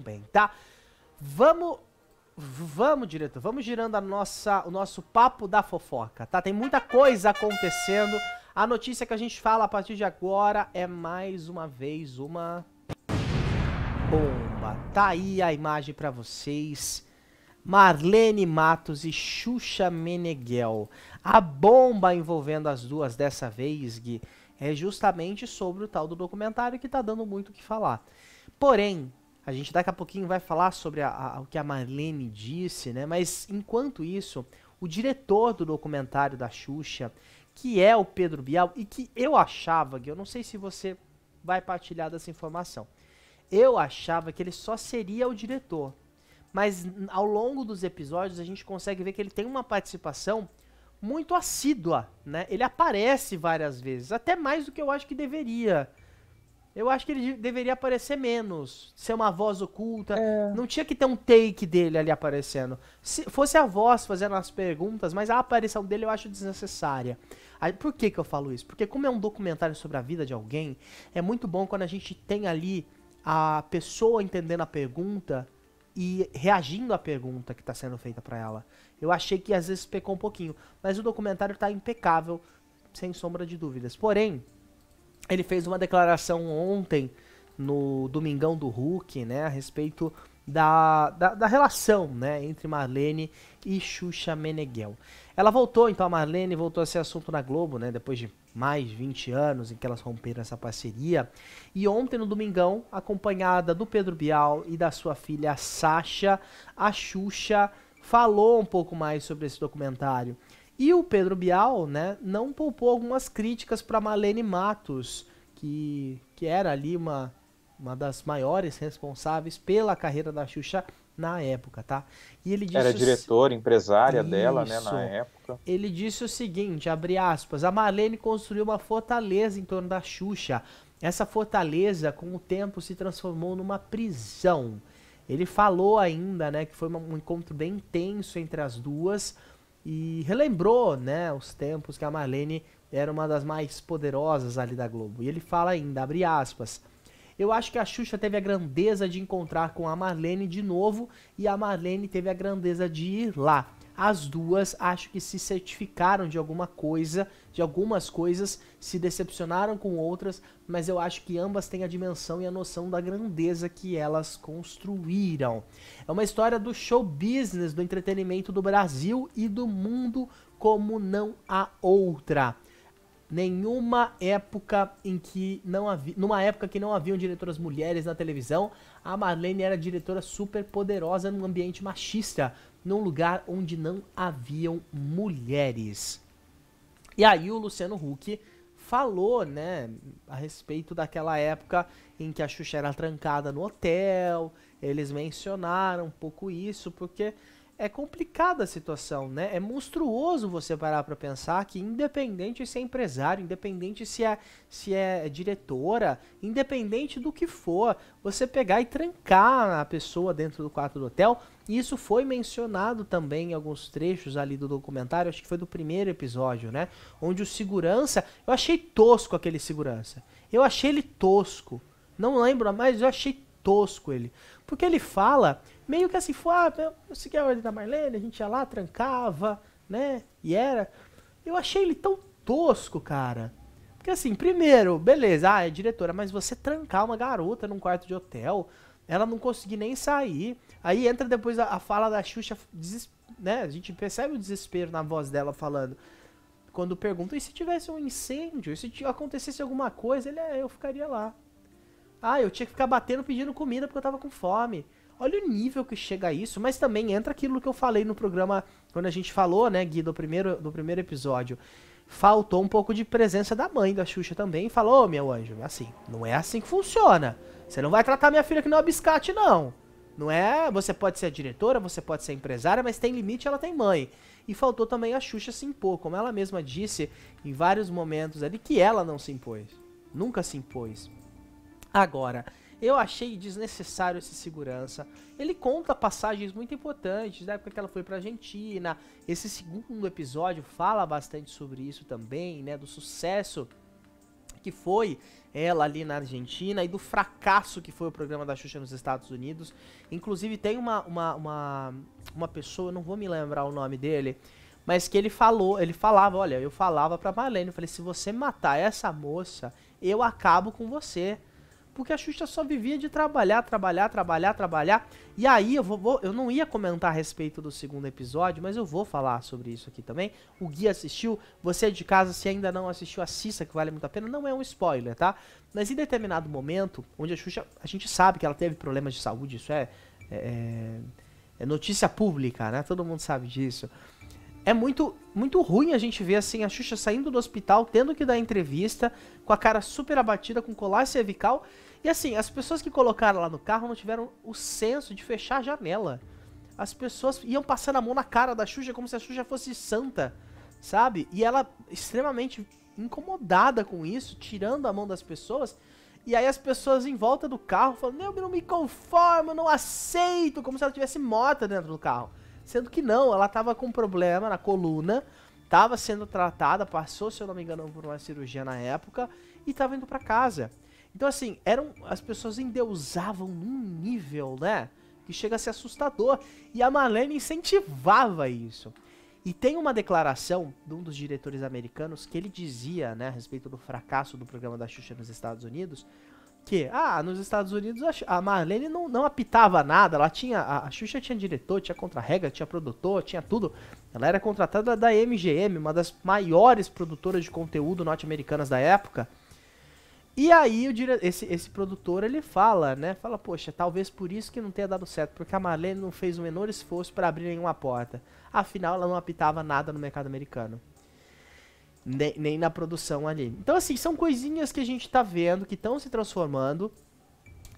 bem, tá? Vamos, diretor, vamos girando o nosso papo da fofoca, tá? Tem muita coisa acontecendo. A notícia que a gente fala a partir de agora é mais uma vez uma bomba. Tá aí a imagem pra vocês. Marlene Matos e Xuxa Meneghel. A bomba envolvendo as duas dessa vez, Gui, é justamente sobre o tal do documentário que tá dando muito o que falar. Porém, a gente daqui a pouquinho vai falar sobre o que a Marlene disse, né? Mas enquanto isso, o diretor do documentário da Xuxa, que é o Pedro Bial, e que eu achava, Gui, eu não sei se você vai partilhar dessa informação, eu achava que ele só seria o diretor. Mas ao longo dos episódios a gente consegue ver que ele tem uma participação muito assídua, né? Ele aparece várias vezes, até mais do que eu acho que deveria. Eu acho que ele deveria aparecer menos, ser uma voz oculta. Não tinha que ter um take dele ali aparecendo. Se fosse a voz fazendo as perguntas, mas a aparição dele eu acho desnecessária. Aí, por que que eu falo isso? Porque como é um documentário sobre a vida de alguém, é muito bom quando a gente tem ali a pessoa entendendo a pergunta e reagindo à pergunta que está sendo feita para ela. Eu achei que às vezes pecou um pouquinho, mas o documentário está impecável, sem sombra de dúvidas. Porém, ele fez uma declaração ontem no Domingão do Hulk, né, a respeito da relação, né, entre Marlene e Xuxa Meneghel. Ela voltou, então a Marlene voltou a ser assunto na Globo, né, depois de mais 20 anos em que elas romperam essa parceria. E ontem no Domingão, acompanhada do Pedro Bial e da sua filha Sasha, a Xuxa falou um pouco mais sobre esse documentário. E o Pedro Bial, né, não poupou algumas críticas para Marlene Matos, que era ali uma das maiores responsáveis pela carreira da Xuxa na época, tá? E ele disse Era diretora, empresária dela, né, na época. Ele disse o seguinte, abre aspas, a Marlene construiu uma fortaleza em torno da Xuxa. Essa fortaleza, com o tempo, se transformou numa prisão. Ele falou ainda, né, que foi um encontro bem intenso entre as duas e relembrou, né, os tempos que a Marlene era uma das mais poderosas ali da Globo. E ele fala ainda, abre aspas, eu acho que a Xuxa teve a grandeza de encontrar com a Marlene de novo e a Marlene teve a grandeza de ir lá. As duas acho que se certificaram de alguma coisa, de algumas coisas, se decepcionaram com outras, mas eu acho que ambas têm a dimensão e a noção da grandeza que elas construíram. É uma história do show business, do entretenimento do Brasil e do mundo como não há outra. Nenhuma época em que não havia, numa época que não haviam diretoras mulheres na televisão, a Marlene era diretora super poderosa num ambiente machista, num lugar onde não haviam mulheres. E aí o Luciano Huck falou, né, a respeito daquela época em que a Xuxa era trancada no hotel. Eles mencionaram um pouco isso, porque é complicada a situação, né? É monstruoso você parar pra pensar que independente se é empresário, independente se é diretora, independente do que for, você pegar e trancar a pessoa dentro do quarto do hotel. E isso foi mencionado também em alguns trechos ali do documentário, acho que foi do primeiro episódio, né? Onde o segurança, eu achei tosco aquele segurança. Eu achei ele tosco. Não lembro, mas eu achei tosco ele. Porque ele fala meio que assim, eu segui a ordem da Marlene, a gente ia lá, trancava, né? E era. Eu achei ele tão tosco, cara. Porque assim, primeiro, beleza, é diretora, mas você trancar uma garota num quarto de hotel, ela não conseguir nem sair. Aí entra depois a fala da Xuxa, né? A gente percebe o desespero na voz dela falando. Quando perguntam, e se tivesse um incêndio? E se acontecesse alguma coisa? Eu ficaria lá. Eu tinha que ficar batendo pedindo comida porque eu tava com fome. Olha o nível que chega a isso, mas também entra aquilo que eu falei no programa, quando a gente falou, né, Gui, do primeiro episódio. Faltou um pouco de presença da mãe da Xuxa também. Falou, meu anjo, assim, não é assim que funciona. Você não vai tratar minha filha que não é biscate, não. Não é, você pode ser diretora, você pode ser empresária, mas tem limite, ela tem mãe. E faltou também a Xuxa se impor, como ela mesma disse em vários momentos ali, que ela não se impôs. Nunca se impôs. Agora, eu achei desnecessário esse segurança. Ele conta passagens muito importantes, da época que ela foi pra Argentina. Esse segundo episódio fala bastante sobre isso também, né, do sucesso que foi ela ali na Argentina e do fracasso que foi o programa da Xuxa nos Estados Unidos. Inclusive tem uma pessoa, não vou me lembrar o nome dele, mas que ele falava, olha, eu falava pra Marlene, eu falei, se você matar essa moça, eu acabo com você. Porque a Xuxa só vivia de trabalhar. E aí eu não ia comentar a respeito do segundo episódio, mas eu vou falar sobre isso aqui também. O Gui assistiu, você de casa, se ainda não assistiu, assista, que vale muito a pena. Não é um spoiler, tá? Mas em determinado momento, onde a Xuxa, a gente sabe que ela teve problemas de saúde, isso é notícia pública, né? Todo mundo sabe disso. É muito ruim a gente ver assim a Xuxa saindo do hospital, tendo que dar entrevista, com a cara super abatida, com colar cervical. E assim, as pessoas que colocaram lá no carro não tiveram o senso de fechar a janela. As pessoas iam passando a mão na cara da Xuxa como se a Xuxa fosse santa, sabe? E ela extremamente incomodada com isso, tirando a mão das pessoas. E aí as pessoas em volta do carro falando, eu não me conformo, não aceito, como se ela estivesse morta dentro do carro. Sendo que não, ela tava com um problema na coluna, tava sendo tratada, passou, se eu não me engano, por uma cirurgia na época, e tava indo pra casa. Então assim, as pessoas endeusavam num nível, né, que chega a ser assustador. E a Marlene incentivava isso. E tem uma declaração de um dos diretores americanos que ele dizia, né, a respeito do fracasso do programa da Xuxa nos Estados Unidos, que, nos Estados Unidos a Marlene não apitava nada, a Xuxa tinha diretor, tinha contra-regra, tinha produtor, tinha tudo. Ela era contratada da MGM, uma das maiores produtoras de conteúdo norte-americanas da época. E aí esse produtor, ele fala, né, poxa, talvez por isso que não tenha dado certo, porque a Marlene não fez o menor esforço para abrir nenhuma porta. Afinal, ela não apitava nada no mercado americano. Nem na produção ali. Então, assim, são coisinhas que a gente tá vendo, que estão se transformando,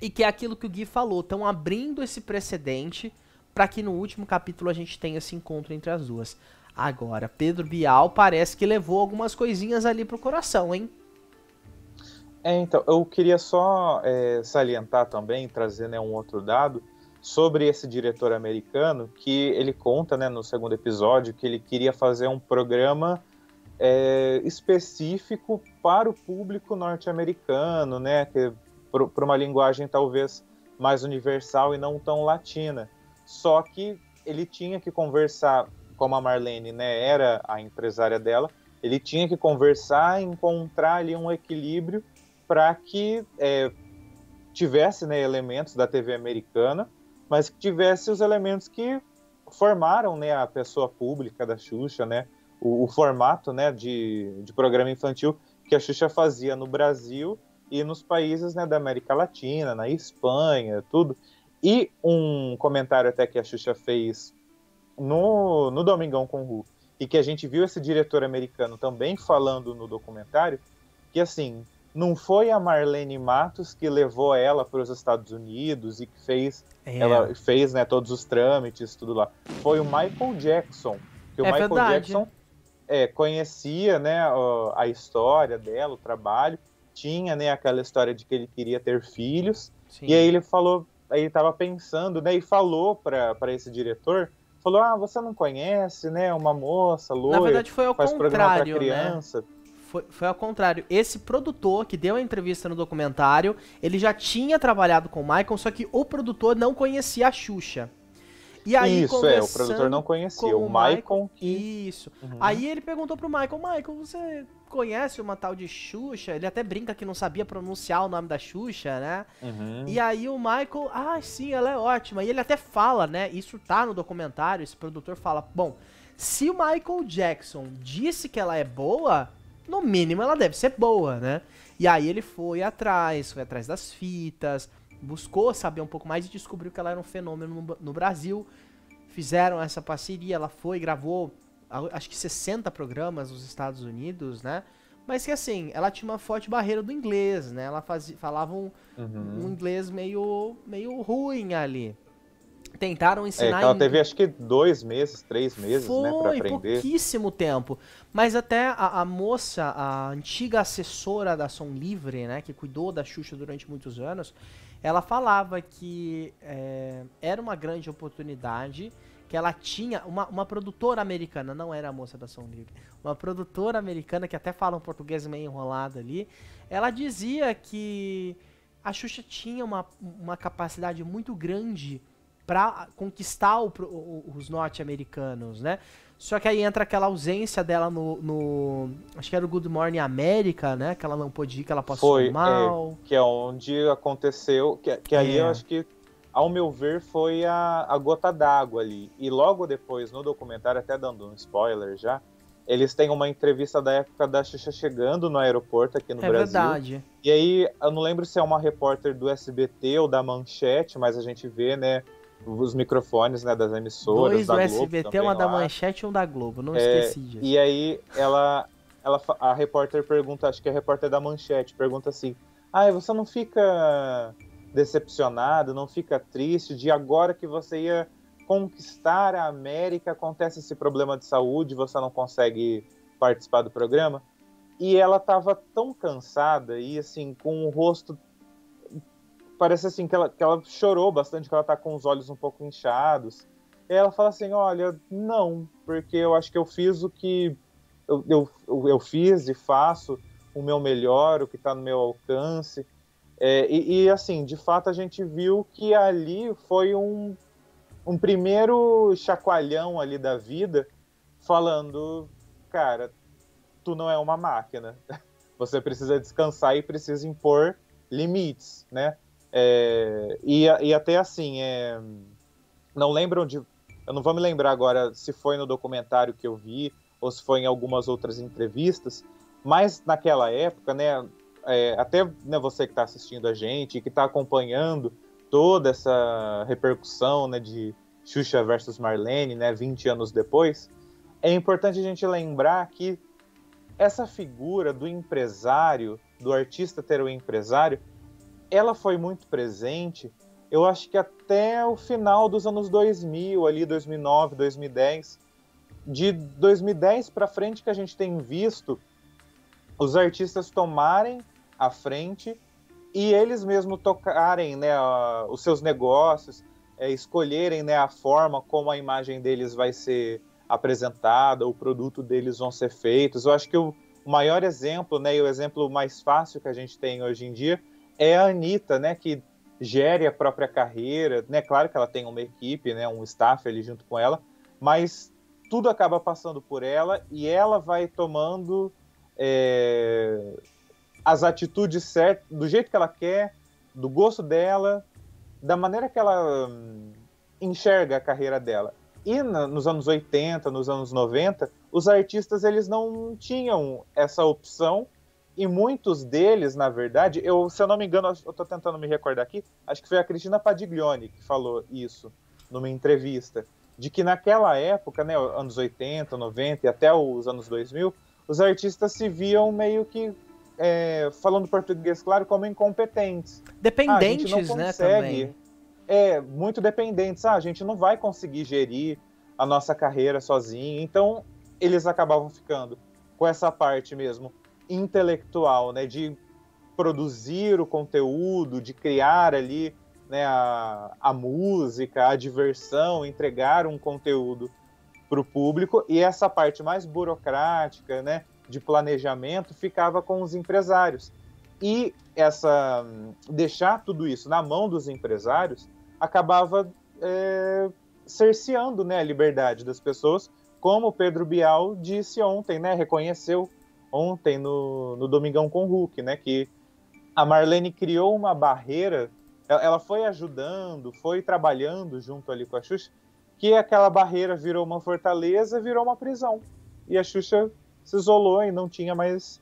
e que é aquilo que o Gui falou, estão abrindo esse precedente para que no último capítulo a gente tenha esse encontro entre as duas. Agora, Pedro Bial parece que levou algumas coisinhas ali pro coração, hein? Então, eu queria só salientar também, trazer, né, um outro dado, sobre esse diretor americano, que ele conta, né, no segundo episódio, que ele queria fazer um programa específico para o público norte-americano, né, para uma linguagem talvez mais universal e não tão latina. Só que ele tinha que conversar, como a Marlene, né, era a empresária dela, ele tinha que conversar e encontrar ali um equilíbrio para que tivesse, né, elementos da TV americana, mas que tivesse os elementos que formaram, né, a pessoa pública da Xuxa, né, o formato, né, de programa infantil que a Xuxa fazia no Brasil e nos países, né, da América Latina, na Espanha, tudo. E um comentário até que a Xuxa fez no Domingão com o Ru, e que a gente viu esse diretor americano também falando no documentário, que assim, não foi a Marlene Matos que levou ela para os Estados Unidos e que ela fez, né, todos os trâmites, tudo lá. Foi o Michael Jackson, que o Michael Jackson conhecia, né, a história dela, o trabalho, tinha, né, aquela história de que ele queria ter filhos. Sim. E aí ele falou, aí ele estava pensando, né, e falou para esse diretor, falou, você não conhece, né, uma moça loira, na verdade foi ao faz programa para criança. Né? Foi ao contrário. Esse produtor que deu a entrevista no documentário, ele já tinha trabalhado com o Michael, só que o produtor não conhecia a Xuxa. E aí, isso, o produtor não conhecia, o Michael que... Isso. Uhum. Aí ele perguntou pro Michael, você conhece uma tal de Xuxa? Ele até brinca que não sabia pronunciar o nome da Xuxa, né? Uhum. E aí o Michael, sim, ela é ótima. E ele até fala, né, isso tá no documentário, esse produtor fala, bom, se o Michael Jackson disse que ela é boa, no mínimo ela deve ser boa, né? E aí ele foi atrás das fitas, buscou saber um pouco mais e descobriu que ela era um fenômeno no Brasil. Fizeram essa parceria, ela foi, gravou, acho que 60 programas nos Estados Unidos, né? Mas que assim, ela tinha uma forte barreira do inglês, né? Ela falava um inglês meio ruim ali. Tentaram ensinar... ela teve acho que 2 meses, 3 meses, né, pra aprender. Pouquíssimo tempo. Mas até a moça, a antiga assessora da Som Livre, né, que cuidou da Xuxa durante muitos anos, ela falava que era uma grande oportunidade, que ela tinha uma produtora americana, não era a moça da Som Livre, uma produtora americana que até fala um português meio enrolado ali, ela dizia que a Xuxa tinha uma capacidade muito grande para conquistar os norte-americanos, né? Só que aí entra aquela ausência dela acho que era o Good Morning America, né? Que ela não pôde ir, que ela passou mal. Que é onde aconteceu, que aí eu acho que, ao meu ver, foi a gota d'água ali. E logo depois, no documentário, até dando um spoiler já, eles têm uma entrevista da época da Xuxa chegando no aeroporto aqui no Brasil. É verdade. E aí, eu não lembro se é uma repórter do SBT ou da Manchete, mas a gente vê, né, os microfones, né, das emissoras, da Globo. 2 do SBT, também, uma da Manchete e um da Globo, não esqueci disso. E aí, a repórter pergunta, acho que é a repórter da Manchete, pergunta assim, você não fica decepcionado, não fica triste de agora que você ia conquistar a América, acontece esse problema de saúde, você não consegue participar do programa? E ela tava tão cansada e assim, com o rosto, parece assim que ela chorou bastante, que ela tá com os olhos um pouco inchados. E ela fala assim, olha, não, porque eu acho que eu fiz o que eu fiz e faço o meu melhor, o que tá no meu alcance. E assim, de fato a gente viu que ali foi um primeiro chacoalhão ali da vida, falando, cara, tu não é uma máquina, você precisa descansar e precisa impor limites, né? E até assim, não lembro eu não vou me lembrar agora se foi no documentário que eu vi ou se foi em algumas outras entrevistas, mas naquela época, né, até, né, você que está assistindo a gente e que está acompanhando toda essa repercussão, né, de Xuxa versus Marlene, né, 20 anos depois, é importante a gente lembrar que essa figura do empresário, do artista ter um empresário, ela foi muito presente, eu acho que até o final dos anos 2000, ali 2009, 2010. De 2010 para frente que a gente tem visto os artistas tomarem a frente e eles mesmos tocarem, né, os seus negócios, escolherem, né, a forma como a imagem deles vai ser apresentada, o produto deles vão ser feitos. Eu acho que o maior exemplo, né, e o exemplo mais fácil que a gente tem hoje em dia é a Anitta, né, que gere a própria carreira, né, claro que ela tem uma equipe, né, um staff ali junto com ela, mas tudo acaba passando por ela e ela vai tomando as atitudes certas, do jeito que ela quer, do gosto dela, da maneira que ela enxerga a carreira dela. E nos anos 80, nos anos 90, os artistas eles não tinham essa opção e muitos deles, na verdade, se eu não me engano, eu estou tentando me recordar aqui, acho que foi a Cristina Padiglione que falou isso numa entrevista, de que naquela época, né, anos 80, 90 e até os anos 2000, os artistas se viam meio que, falando português claro, como incompetentes. Dependentes, a gente não né, consegue, também. Muito dependentes. A gente não vai conseguir gerir a nossa carreira sozinho. Então, eles acabavam ficando com essa parte mesmo intelectual, né, de produzir o conteúdo, de criar ali, né, a música, a diversão, entregar um conteúdo para o público, e essa parte mais burocrática, né, de planejamento, ficava com os empresários. E deixar tudo isso na mão dos empresários acabava cerceando, né, a liberdade das pessoas, como o Pedro Bial disse ontem, né, reconheceu ontem no Domingão com o Hulk, né, que a Marlene criou uma barreira, ela foi ajudando, foi trabalhando junto ali com a Xuxa, que aquela barreira virou uma fortaleza, virou uma prisão. E a Xuxa se isolou e não tinha mais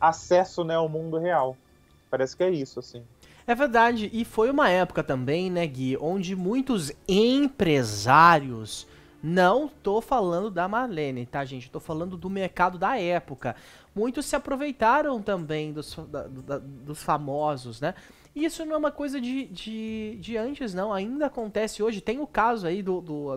acesso, né, ao mundo real. Parece que é isso, assim. É verdade, e foi uma época também, né, Gui, onde muitos empresários, não tô falando da Marlene, tá, gente? Tô falando do mercado da época. Muitos se aproveitaram também dos famosos, né? E isso não é uma coisa de antes, não. Ainda acontece hoje. Tem o caso aí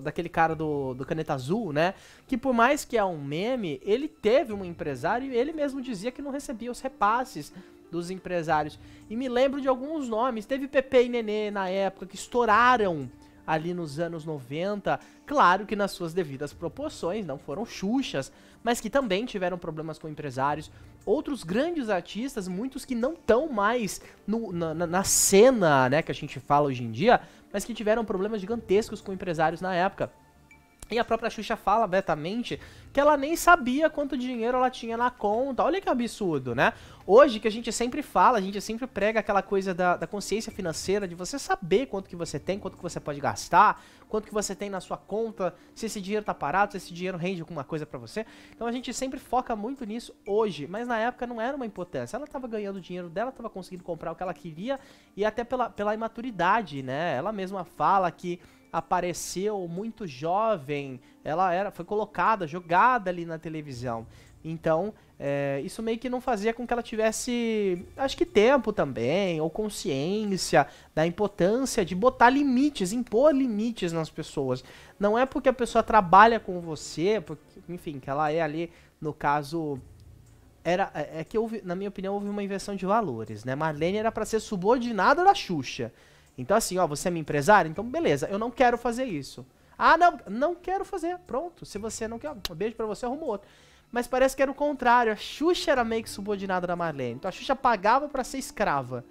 daquele cara do Caneta Azul, né? Que por mais que é um meme, ele teve um empresário e ele mesmo dizia que não recebia os repasses dos empresários. E me lembro de alguns nomes. Teve Pepe e Nenê na época que estouraram ali nos anos 90. Claro que nas suas devidas proporções, não foram Xuxas, mas que também tiveram problemas com empresários. Outros grandes artistas, muitos que não estão mais na cena, né, que a gente fala hoje em dia, mas que tiveram problemas gigantescos com empresários na época. E a própria Xuxa fala abertamente que ela nem sabia quanto dinheiro ela tinha na conta. Olha que absurdo, né? Hoje, que a gente sempre fala, a gente sempre prega aquela coisa da consciência financeira, de você saber quanto que você tem, quanto que você pode gastar, quanto que você tem na sua conta, se esse dinheiro tá parado, se esse dinheiro rende alguma coisa pra você. Então a gente sempre foca muito nisso hoje, mas na época não era uma importância. Ela tava ganhando o dinheiro dela, tava conseguindo comprar o que ela queria, e até pela imaturidade, né? Ela mesma fala que apareceu muito jovem, ela foi colocada, jogada ali na televisão. Então, isso meio que não fazia com que ela tivesse, acho que tempo também, ou consciência da importância de botar limites, impor limites nas pessoas. Não é porque a pessoa trabalha com você, porque, enfim, que ela é ali, no caso... É que, na minha opinião, houve uma inversão de valores, né? Marlene era pra ser subordinada da Xuxa. Então assim, ó, você é minha empresária? Então beleza, eu não quero fazer isso. Ah, não quero fazer, pronto. Se você não quer, um beijo pra você, arruma outro. Mas parece que era o contrário, a Xuxa era meio que subordinada da Marlene. Então a Xuxa pagava pra ser escrava.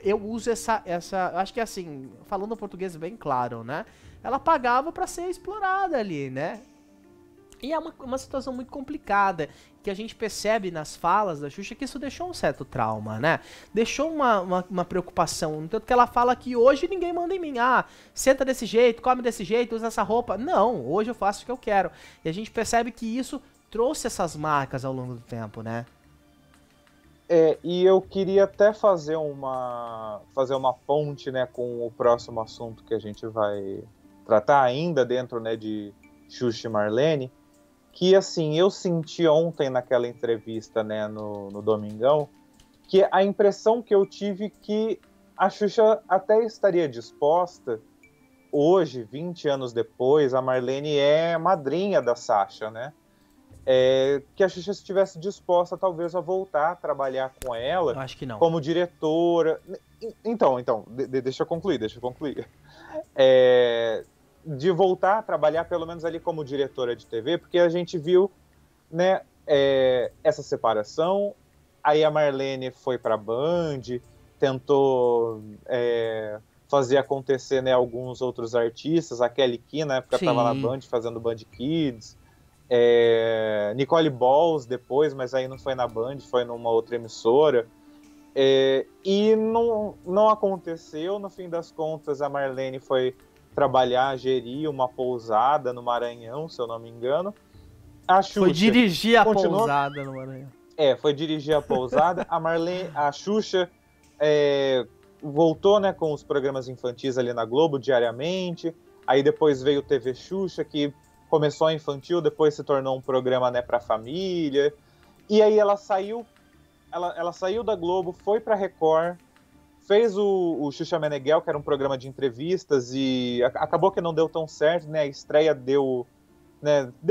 Eu uso essa, acho que assim, falando português bem claro, né? Ela pagava pra ser explorada ali, né? E é uma situação muito complicada, que a gente percebe nas falas da Xuxa que isso deixou um certo trauma, né? Deixou uma preocupação. Tanto que ela fala que hoje ninguém manda em mim. Ah, senta desse jeito, come desse jeito, usa essa roupa. Não, hoje eu faço o que eu quero. E a gente percebe que isso trouxe essas marcas ao longo do tempo, né? E eu queria até fazer uma ponte, né, com o próximo assunto que a gente vai tratar ainda dentro, né, de Xuxa e Marlene. Que, assim, eu senti ontem naquela entrevista, né, no Domingão, que a impressão que eu tive que a Xuxa até estaria disposta, hoje, 20 anos depois, a Marlene é madrinha da Sasha, né? Que a Xuxa estivesse disposta, talvez, a voltar a trabalhar com ela. Eu acho que não. Como diretora. Então, deixa eu concluir. De voltar a trabalhar, pelo menos ali como diretora de TV, porque a gente viu, né, essa separação. Aí a Marlene foi para a Band, tentou fazer acontecer, né, alguns outros artistas. A Kelly Key, na época, estava na Band fazendo Band Kids. Nicole Balls depois, mas aí não foi na Band, foi numa outra emissora. E não aconteceu. No fim das contas, a Marlene foi trabalhar, gerir uma pousada no Maranhão, se eu não me engano. A Xuxa foi dirigir a pousada no Maranhão. Foi dirigir a pousada. A Xuxa voltou, né, com os programas infantis ali na Globo diariamente. Aí depois veio o TV Xuxa, que começou infantil, depois se tornou um programa, né, para família. E aí ela saiu da Globo, foi para Record, fez o Xuxa Meneghel, que era um programa de entrevistas, e acabou que não deu tão certo, né? A estreia deu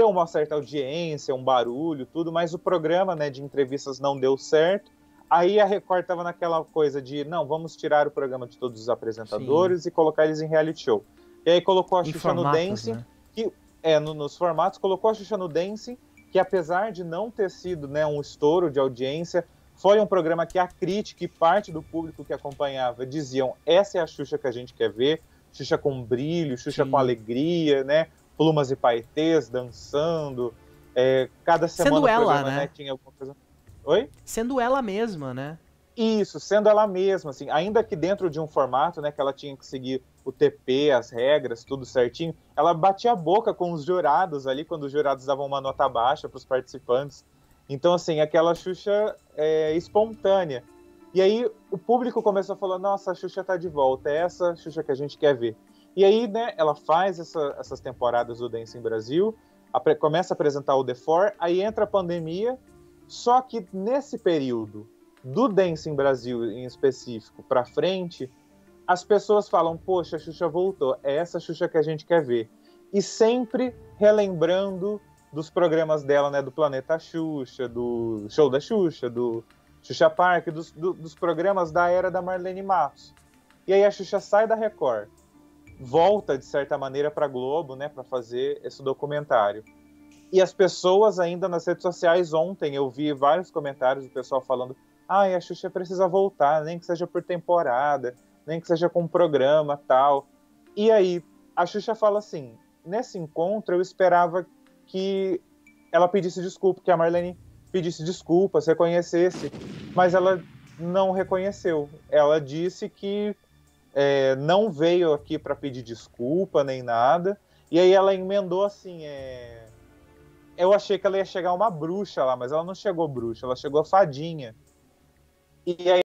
uma certa audiência, um barulho, tudo, mas o programa, né, de entrevistas não deu certo. Aí a Record estava naquela coisa de, não, vamos tirar o programa de todos os apresentadores e colocar eles em reality show. E aí colocou a Xuxa no Dancing, né? Que nos formatos, colocou a Xuxa no Dancing, que apesar de não ter sido, né, um estouro de audiência, foi um programa que a crítica e parte do público que acompanhava diziam: essa é a Xuxa que a gente quer ver, Xuxa com brilho, Xuxa com alegria, né? Plumas e paetês, dançando. Cada semana sendo ela, programa, né, tinha alguma coisa. Oi? Sendo ela mesma, né? Isso, sendo ela mesma, assim, ainda que dentro de um formato, né, que ela tinha que seguir o TP, as regras, tudo certinho, ela batia a boca com os jurados ali, quando os jurados davam uma nota baixa para os participantes. Então, assim, aquela Xuxa espontânea. E aí o público começou a falar: nossa, a Xuxa tá de volta, é essa Xuxa que a gente quer ver. E aí, né, ela faz essas temporadas do Dancing Brasil, começa a apresentar o The Four, aí entra a pandemia, só que nesse período do Dancing Brasil em específico para frente, as pessoas falam: poxa, a Xuxa voltou, é essa Xuxa que a gente quer ver. E sempre relembrando dos programas dela, né, do Planeta Xuxa, do Show da Xuxa, do Xuxa Park, dos programas da era da Marlene Matos. E aí a Xuxa sai da Record, volta, de certa maneira, para a Globo, né, para fazer esse documentário. E as pessoas ainda nas redes sociais, ontem eu vi vários comentários do pessoal falando: a Xuxa precisa voltar, nem que seja por temporada, nem que seja com um programa, tal. E aí a Xuxa fala assim: nesse encontro eu esperava que ela pedisse desculpa, que a Marlene pedisse desculpas, reconhecesse, mas ela não reconheceu. Ela disse que não veio aqui para pedir desculpa nem nada, e aí ela emendou assim: eu achei que ela ia chegar uma bruxa lá, mas ela não chegou bruxa, ela chegou fadinha. E aí